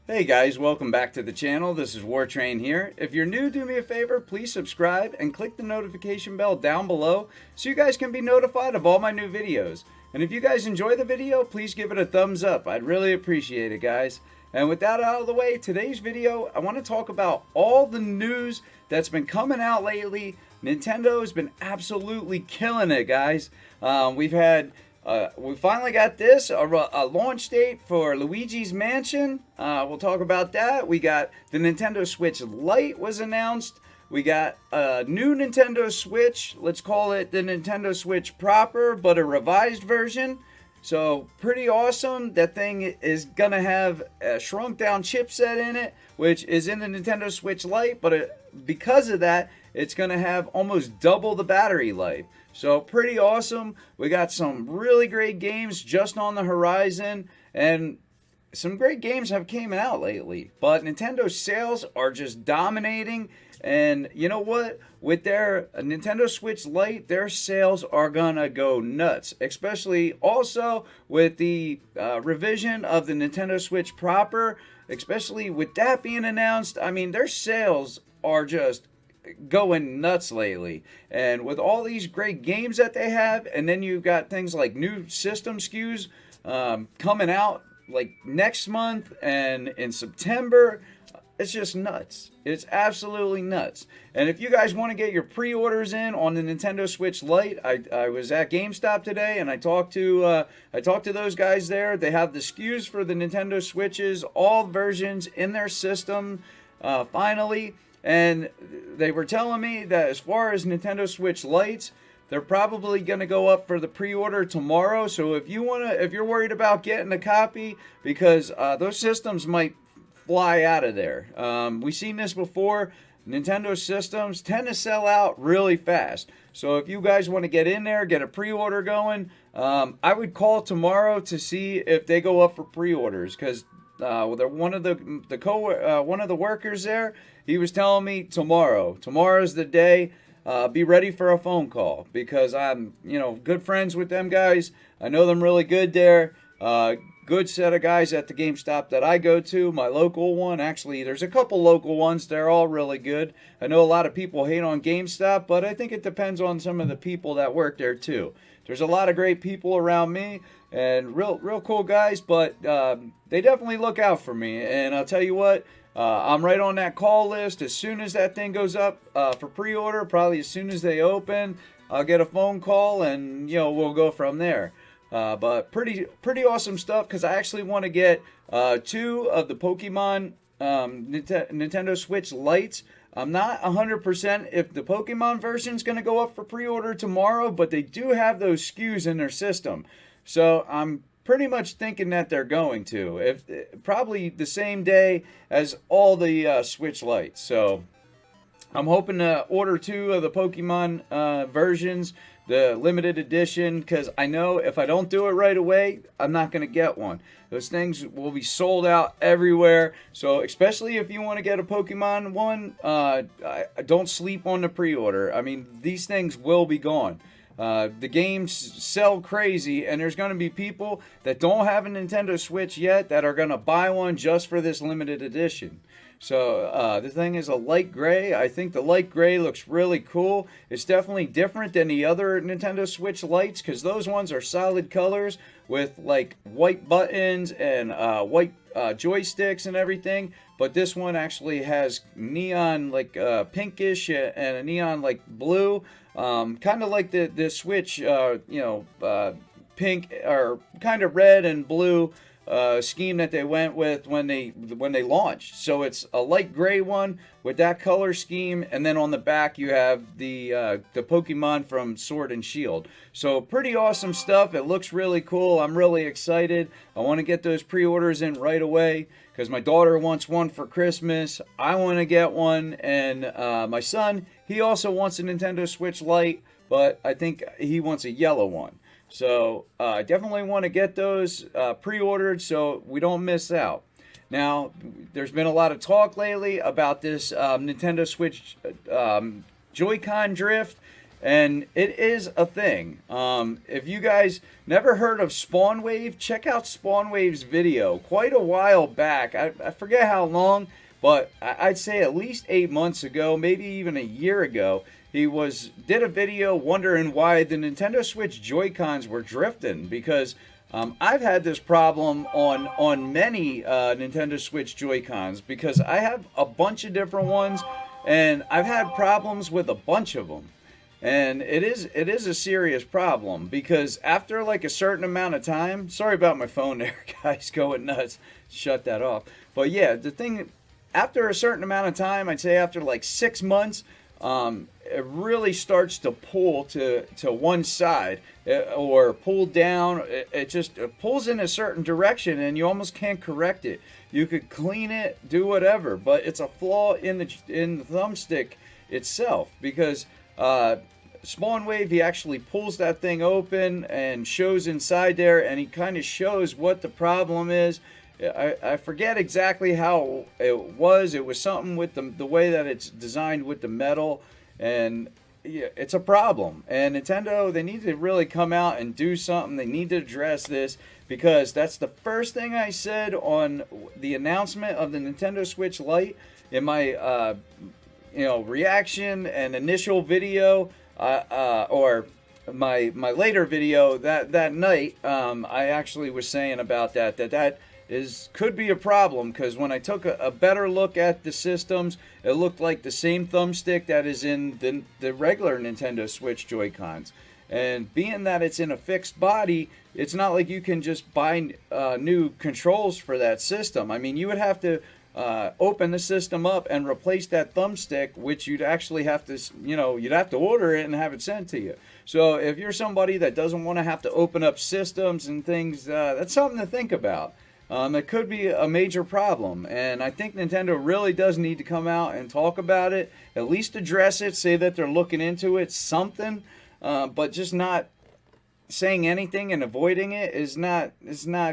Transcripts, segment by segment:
Hey guys, welcome back to the channel. This is Wartrain here. If you're new, do me a favor, please subscribe and click the notification bell down below so you guys can be notified of all my new videos. And if you guys enjoy the video, please give it a thumbs up. I'd really appreciate it, guys. And with that out of the way, today's video, I want to talk about all the news that's been coming out lately. Nintendo has been absolutely killing it, guys. We finally got a launch date for Luigi's Mansion. We'll talk about that. We got the Nintendo Switch Lite was announced. We got a new Nintendo Switch. Let's call it the Nintendo Switch proper, but a revised version. So pretty awesome. That thing is gonna have a shrunk down chipset in it, which is in the Nintendo Switch Lite, but because of that, it's gonna have almost double the battery life. So pretty awesome. We got some really great games just on the horizon, and some great games have came out lately. But Nintendo sales are just dominating, and you know what? With their Nintendo Switch Lite, their sales are gonna go nuts. Especially also with the revision of the Nintendo Switch proper, especially with that being announced. I mean, their sales are just going nuts lately, and with all these great games that they have, and then you've got things like new system SKUs coming out like next month and in September. It's just nuts. It's absolutely nuts. And if you guys want to get your pre-orders in on the Nintendo Switch Lite, I was at GameStop today and I talked to those guys there. They have the SKUs for the Nintendo Switches, all versions in their system finally. And they were telling me that as far as Nintendo Switch Lites, they're probably going to go up for the pre-order tomorrow. So if you're worried about getting a copy, because those systems might fly out of there. We've seen this before. Nintendo systems tend to sell out really fast. So if you guys want to get in there, get a pre-order going, I would call tomorrow to see if they go up for pre-orders, because one of the workers there, he was telling me tomorrow's the day. Be ready for a phone call, because I'm good friends with them guys. I know them really good there. Good set of guys at the GameStop that I go to, my local one. Actually, there's a couple local ones. They're all really good. I know a lot of people hate on GameStop, but I think it depends on some of the people that work there too. There's a lot of great people around me and real cool guys, but they definitely look out for me. And I'll tell you what, I'm right on that call list. As soon as that thing goes up for pre-order, probably as soon as they open, I'll get a phone call, and we'll go from there. But pretty awesome stuff, because I actually want to get 2 of the Pokemon Nintendo Switch Lites. I'm not 100% if the Pokemon version is going to go up for pre-order tomorrow, but they do have those SKUs in their system. So I'm pretty much thinking that they're going to. Probably the same day as all the Switch Lites. So I'm hoping to order 2 of the Pokemon versions, the limited edition, because I know if I don't do it right away, I'm not going to get one. Those things will be sold out everywhere. So especially if you want to get a Pokemon one, don't sleep on the pre-order. I mean, these things will be gone. The games sell crazy, and there's going to be people that don't have a Nintendo Switch yet that are going to buy one just for this limited edition. So the thing is a light gray. I think the light gray looks really cool. It's definitely different than the other Nintendo Switch Lites, because those ones are solid colors with like white buttons and white joysticks and everything. But this one actually has neon like pinkish and a neon like blue, kind of like the Switch, pink or kind of red and blue scheme that they went with when they launched. So it's a light gray one with that color scheme, and then on the back you have the Pokemon from Sword and Shield. So pretty awesome stuff. It looks really cool. I'm really excited. I want to get those pre-orders in right away, because my daughter wants one for Christmas. I want to get one, and my son, he also wants a Nintendo Switch Lite, but I think he wants a yellow one. So I definitely want to get those pre-ordered so we don't miss out. Now, there's been a lot of talk lately about this Nintendo Switch Joy-Con drift, And it is a thing. If you guys never heard of SpawnWave, check out SpawnWave's video. Quite a while back, I forget how long, but I'd say at least 8 months ago, maybe even a year ago, he did a video wondering why the Nintendo Switch Joy-Cons were drifting, because I've had this problem on many Nintendo Switch Joy-Cons, because I have a bunch of different ones, and I've had problems with a bunch of them. And it is a serious problem, because after like a certain amount of time, sorry about my phone there, guys, going nuts, shut that off. But yeah, the thing, after a certain amount of time, I'd say after like 6 months, it really starts to pull to one side, or pull down. It pulls in a certain direction, and you almost can't correct it. You could clean it, do whatever, but it's a flaw in the thumbstick itself, because SpawnWave, he actually pulls that thing open and shows inside there, and he kind of shows what the problem is. I forget exactly how it was. It was something with the way that it's designed with the metal, and yeah, it's a problem. And Nintendo, they need to really come out and do something. They need to address this, because that's the first thing I said on the announcement of the Nintendo Switch Lite in my reaction and initial video, or my later video that night. I actually was saying about that could be a problem, because when I took a better look at the systems, it looked like the same thumbstick that is in the regular Nintendo Switch Joy-Cons. And being that it's in a fixed body, it's not like you can just buy new controls for that system. I mean, you would have to open the system up and replace that thumbstick, which you'd actually have to, you'd have to order it and have it sent to you. So if you're somebody that doesn't want to have to open up systems and things, that's something to think about. It could be a major problem, and I think Nintendo really does need to come out and talk about it, at least address it, say that they're looking into it, something, but just not saying anything and avoiding it is not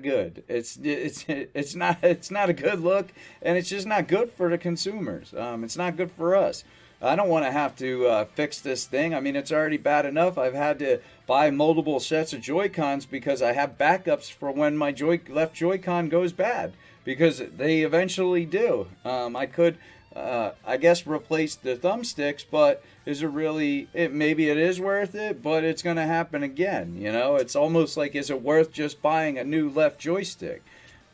good. It's not a good look, and it's just not good for the consumers. It's not good for us. I don't want to have to fix this thing. I mean, it's already bad enough. I've had to buy multiple sets of Joy-Cons because I have backups for when my left Joy-Con goes bad, because they eventually do. I could, I guess, replace the thumbsticks, but is it really, maybe it is worth it, but it's going to happen again. It's almost like, is it worth just buying a new left joystick?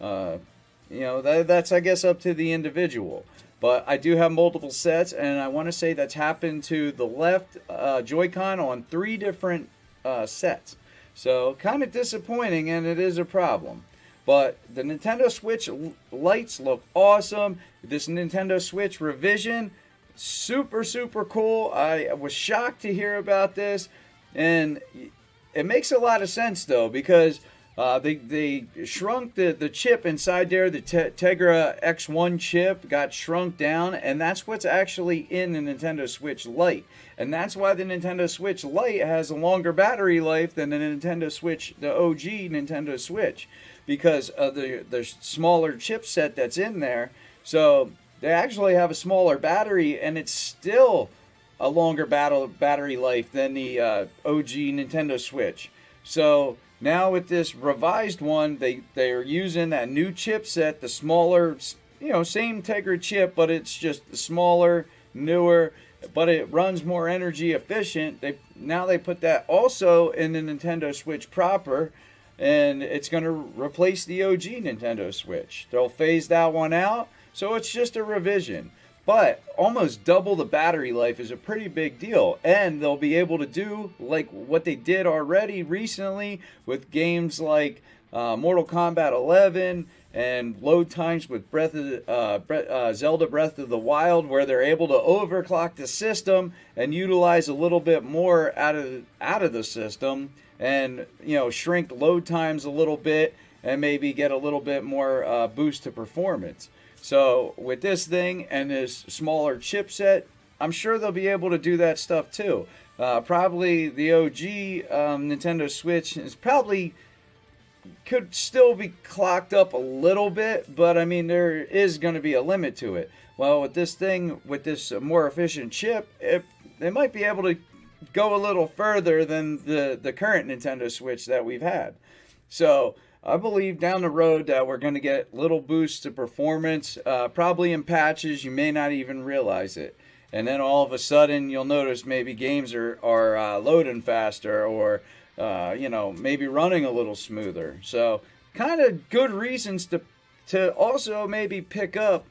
That's, I guess, up to the individual. But I do have multiple sets, and I want to say that's happened to the left Joy-Con on 3 different sets. So kind of disappointing, and it is a problem. But the Nintendo Switch lights look awesome. This Nintendo Switch revision, super, super cool. I was shocked to hear about this, and it makes a lot of sense, though, because they shrunk the chip inside there. The Tegra X1 chip got shrunk down, and that's what's actually in the Nintendo Switch Lite. And that's why the Nintendo Switch Lite has a longer battery life than the Nintendo Switch, the OG Nintendo Switch, because of the smaller chipset that's in there. So they actually have a smaller battery, and it's still a longer battery life than the OG Nintendo Switch. So now with this revised one, they're using that new chipset, the smaller, same Tegra chip, but it's just smaller, newer, but it runs more energy efficient. They put that also in the Nintendo Switch proper, and it's going to replace the OG Nintendo Switch. They'll phase that one out, so it's just a revision. But almost double the battery life is a pretty big deal. And they'll be able to do like what they did already recently with games like Mortal Kombat 11 and load times with Zelda Breath of the Wild, where they're able to overclock the system and utilize a little bit more out of the system, and shrink load times a little bit and maybe get a little bit more boost to performance. So with this thing and this smaller chipset, I'm sure they'll be able to do that stuff too. Probably the OG Nintendo Switch could still be clocked up a little bit, but I mean, there is going to be a limit to it. Well, with this thing, with this more efficient chip, they might be able to go a little further than the current Nintendo Switch that we've had. So I believe down the road that we're going to get little boosts to performance, probably in patches. You may not even realize it. And then all of a sudden, you'll notice maybe games are loading faster, or maybe running a little smoother. So kind of good reasons to also maybe pick up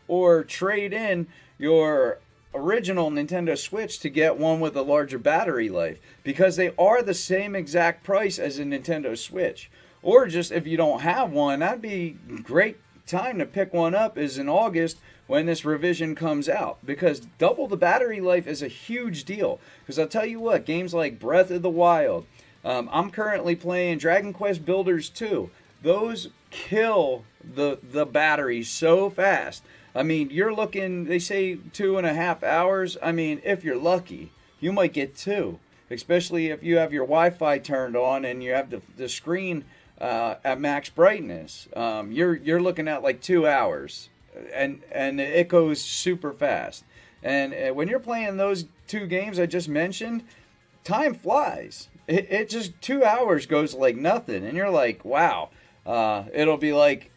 or trade in your original Nintendo Switch to get one with a larger battery life, because they are the same exact price as a Nintendo Switch. Or just if you don't have one, that'd be great time to pick one up is in August when this revision comes out, because double the battery life is a huge deal. Because I'll tell you what, games like Breath of the Wild, I'm currently playing Dragon Quest Builders 2. Those kill the battery so fast. I mean, you're looking, they say 2.5 hours. I mean, if you're lucky, you might get 2, especially if you have your Wi-Fi turned on and you have the screen at max brightness. You're looking at like 2 hours, and it goes super fast. And when you're playing those 2 games I just mentioned, time flies. It just 2 hours goes like nothing, and you're like, wow. It'll be like,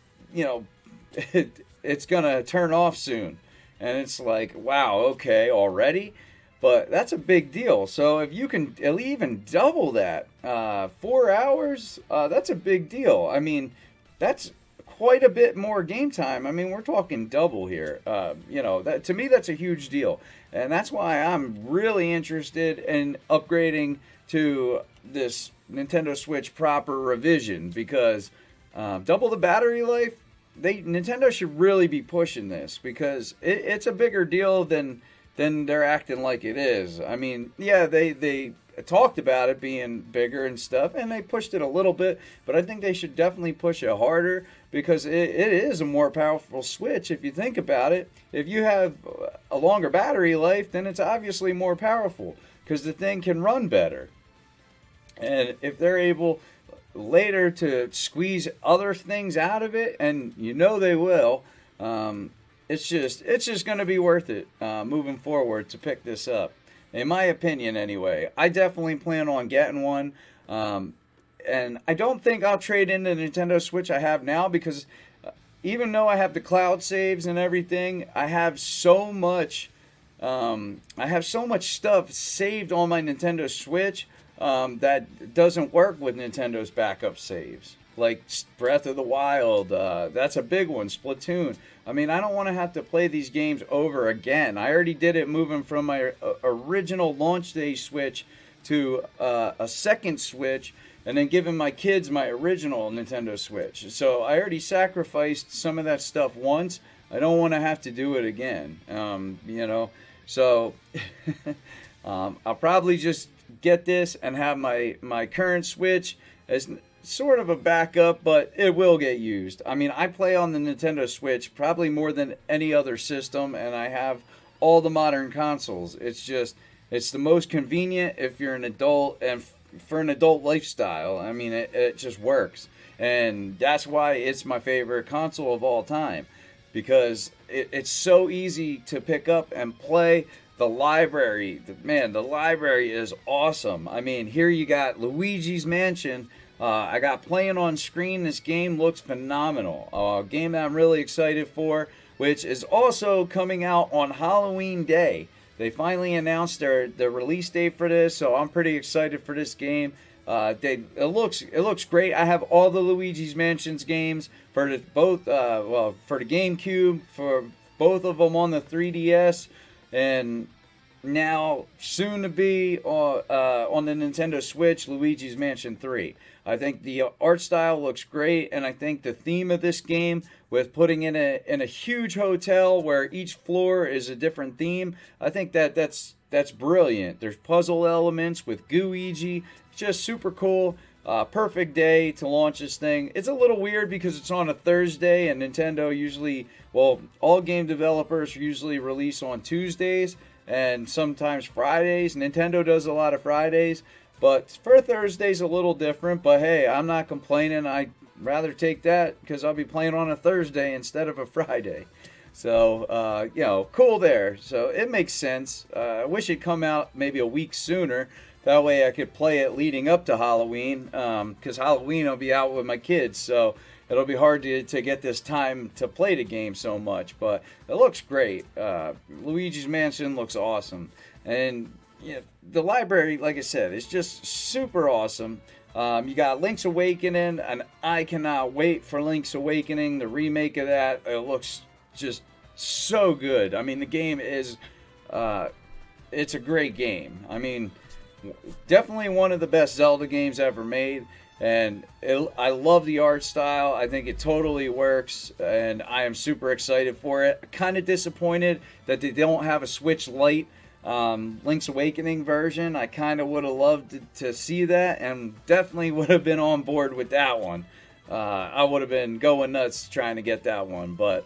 it's gonna turn off soon, and it's like, wow, okay, already. But that's a big deal. So if you can even double that, 4 hours, that's a big deal. I mean, that's quite a bit more game time. I mean, we're talking double here. That, to me, that's a huge deal. And that's why I'm really interested in upgrading to this Nintendo Switch proper revision, because double the battery life, Nintendo should really be pushing this, because it's a bigger deal than they're acting like it is. I mean, yeah, they talked about it being bigger and stuff, and they pushed it a little bit, but I think they should definitely push it harder, because it is a more powerful Switch if you think about it. If you have a longer battery life, then it's obviously more powerful, because the thing can run better. And if they're able later to squeeze other things out of it, and they will, it's just going to be worth it moving forward to pick this up. In my opinion, anyway. I definitely plan on getting one. And I don't think I'll trade in the Nintendo Switch I have now, because even though I have the cloud saves and everything, I have so much stuff saved on my Nintendo Switch that doesn't work with Nintendo's backup saves. Like Breath of the Wild, that's a big one. Splatoon. I mean, I don't want to have to play these games over again. I already did it moving from my original launch day Switch to a second Switch, and then giving my kids my original Nintendo Switch. So I already sacrificed some of that stuff once. I don't want to have to do it again. So I'll probably just get this and have my current Switch as sort of a backup, but it will get used. I mean, I play on the Nintendo Switch probably more than any other system, and I have all the modern consoles. It's the most convenient if you're an adult, and for an adult lifestyle. I mean, it just works. And that's why it's my favorite console of all time, because it's so easy to pick up and play. The library, the library is awesome. I mean, here you got Luigi's Mansion. I got playing on screen. This game looks phenomenal. A game that I'm really excited for, which is also coming out on Halloween Day. They finally announced the release date for this, so I'm pretty excited for this game. It looks great. I have all the Luigi's Mansions games for the GameCube, for both of them on the 3DS, and now soon to be on the Nintendo Switch, Luigi's Mansion 3. I think the art style looks great, and I think the theme of this game, with putting in a huge hotel where each floor is a different theme, I think that's brilliant. There's puzzle elements with Gooigi, just super cool. Perfect day to launch this thing. It's a little weird because it's on a Thursday, and Nintendo usually, all game developers usually release on Tuesdays and sometimes Fridays. Nintendo does a lot of Fridays, but for Thursday's a little different. But hey, I'm not complaining. I'd rather take that because I'll be playing on a Thursday instead of a Friday. So, cool there. So it makes sense. I wish it'd come out maybe a week sooner. That way I could play it leading up to Halloween, because Halloween I'll be out with my kids. So it'll be hard to get this time to play the game so much. But it looks great. Luigi's Mansion looks awesome. And the library, like I said, is just super awesome. You got Link's Awakening, and I cannot wait for Link's Awakening, the remake of that. It looks just so good. I mean, the game is, it's a great game. I mean, definitely one of the best Zelda games ever made. And I love the art style. I think it totally works, and I am super excited for it. Kind of disappointed that they don't have a Switch Lite Link's Awakening version. I kind of would have loved to see that, and definitely would have been on board with that one. I would have been going nuts trying to get that one, but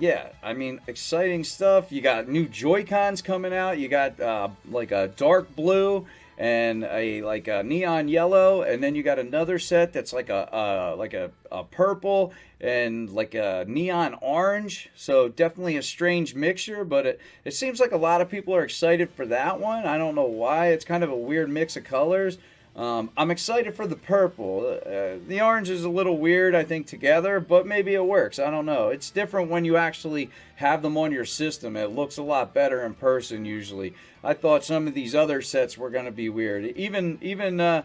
yeah, I mean, exciting stuff. You got new Joy-Cons coming out. You got like a dark blue and a neon yellow, and then you got another set that's like a purple and like a neon orange. So definitely a strange mixture, but it seems like a lot of people are excited for that one. I don't know why. It's kind of a weird mix of colors. I'm excited for the purple. The orange is a little weird, I think, together, but maybe it works. I don't know. It's different when you actually have them on your system. It looks a lot better in person usually. I thought some of these other sets were going to be weird. Even the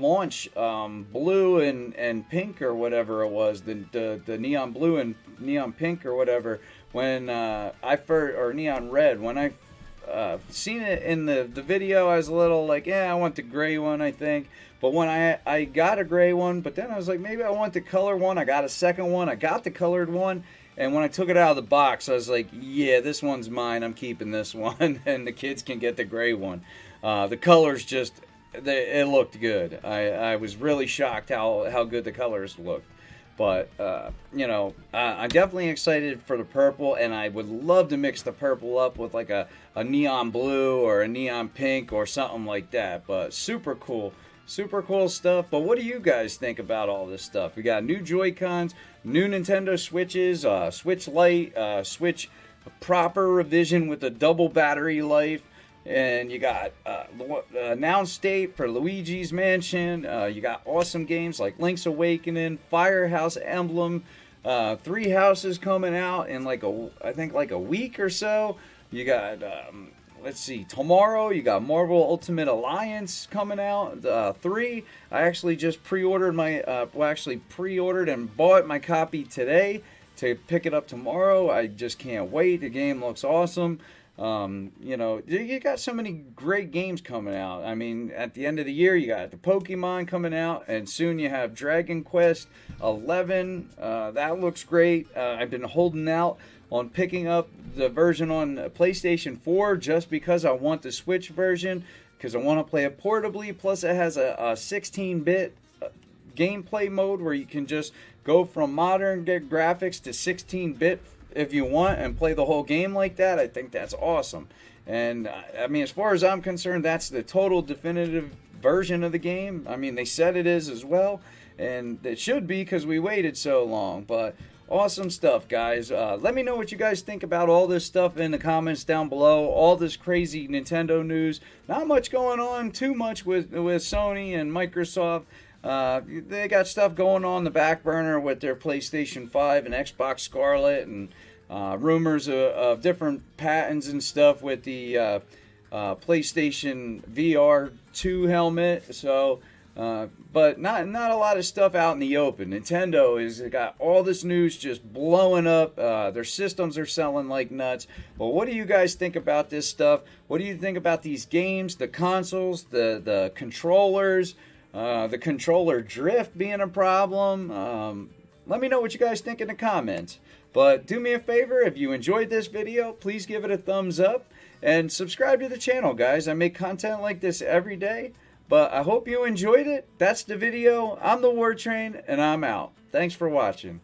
launch blue and pink or whatever it was, the neon blue and neon pink or whatever, when or neon red, when I seen it in the video, I was a little like, I want the gray one, I think. But when I got a gray one, but then I was like, maybe I want the color one. I got a second one. I got the colored one. And when I took it out of the box, I was like, yeah, this one's mine. I'm keeping this one. And the kids can get the gray one. The colors just, it looked good. I was really shocked how good the colors looked. But, I'm definitely excited for the purple, and I would love to mix the purple up with like a neon blue or a neon pink or something like that. But super cool stuff. But what do you guys think about all this stuff? We got new Joy-Cons, new Nintendo Switches, Switch Lite, Switch proper revision with a double battery life. And you got announced date for Luigi's Mansion. You got awesome games like Link's Awakening, Firehouse Emblem, 3 Houses coming out in I think a week or so. You got, tomorrow you got Marvel Ultimate Alliance coming out, 3. I actually just pre-ordered pre-ordered and bought my copy today to pick it up tomorrow. I just can't wait. The game looks awesome. You got so many great games coming out. I mean, at the end of the year, you got the Pokemon coming out, and soon you have Dragon Quest 11. That looks great. I've been holding out on picking up the version on PlayStation 4 just because I want the Switch version, because I want to play it portably. Plus, it has a 16-bit gameplay mode where you can just go from modern graphics to 16-bit if you want and play the whole game like that. I think that's awesome. And I mean, as far as I'm concerned, that's the total definitive version of the game. I mean, they said it is as well, and it should be because we waited so long. But awesome stuff, guys. Let me know what you guys think about all this stuff in the comments down below. All this crazy Nintendo news. Not much going on too much with Sony and Microsoft. They got stuff going on in the back burner with their PlayStation 5 and Xbox Scarlet, and rumors of different patents and stuff with the PlayStation VR 2 helmet. So, but not a lot of stuff out in the open. Nintendo has got all this news just blowing up. Their systems are selling like nuts. But what do you guys think about this stuff? What do you think about these games, the consoles, the controllers? The controller drift being a problem. Let me know what you guys think in the comments. But do me a favor, if you enjoyed this video, please give it a thumbs up and subscribe to the channel, guys. I make content like this every day, but I hope you enjoyed it. That's the video. I'm the War Train, and I'm out. Thanks for watching.